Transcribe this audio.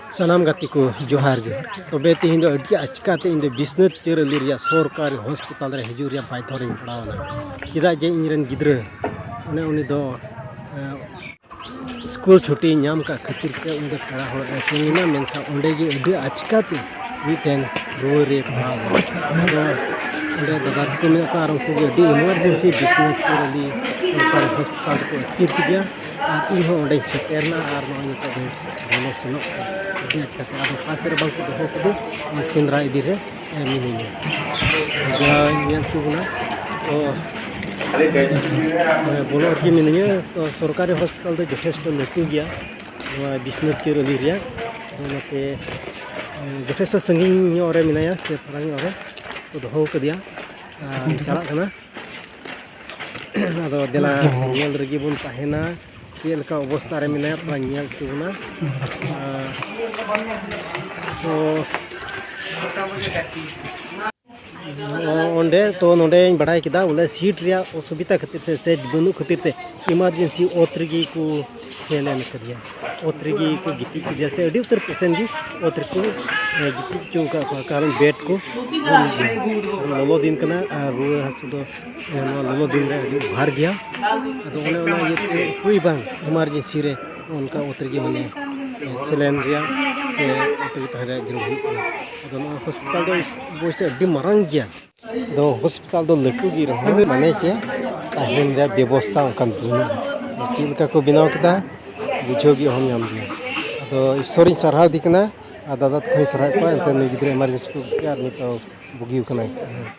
सानाम गाती को जोहार गे तबे तेहिं दो अड्डी आचकाते इन दो बिस्नुत चिरली रिया सरकारी हॉस्पिटल रे हिजू रिया बायधरिन पड़ावना चेदा जे इनरेन गिद्रा उनी दो स्कूल छुट्टी नाम का खातिर ते उनके पड़ा हो सेंगिना मेनखा ओंडे गे अड्डी आचकाते मिटेन रुआ रे पड़ावना ओंडे दादा को में का आरम को अड्डी इमरजेंसी बिस्नुत चिरली सरकारी हॉस्पिटल को अकीर किया और इन हो ओंडे सेटेरना और नोनी तो बोलो सनो आचकाते आदो पासे रे बांको दो कदे सेंद्रा इदी रे मिनिने या चुगना तो बोलो की मिनिने तो सरकारी हॉस्पिटल तो यथेष्ट लटू गया बिस्नुत चिरली रिया ओनाते यथेष्ट संगिन रे मिनाया से फरांग रे तो दो कदिया चला कना आदो देला नेल रगी बुन ताहेना चेल का अवस्था रे मिनाया प्राणिया चुगना तो ओंडे तो नोंडे बढ़ाई किदा बोले सीट रिया असुविधा खातिर से सेट बनु खातिर ते इमरजेंसी ओत्रगी को सेलेन कदिया ओत्रगी को गिति किदिया से अडी उत्तर पेशेंट गी ओत्र को गिति चुका कारण बेड को लोलो दिन कना रुआ हसु दो लोलो दिन रे भार गया तो ओने ये कोई बांग इमरजेंसी रे उनका ओत्रगी माने सेलेन रिया से ओत्रगी तहरे जरूर तो हॉस्पिटल दो बोसे अडी मरंग गया दो हॉस्पिटल दो लटू गी रहो माने के ताहेन रे व्यवस्था उनकान बिना चिलका को बिनाव कदा बुझोगी हम नाम दिया तो ईश्वरी सरहाव दिकना दादा को सरहाव को अंत गिद्रे इमरजेंसी को यार नि तो बुगिउ कना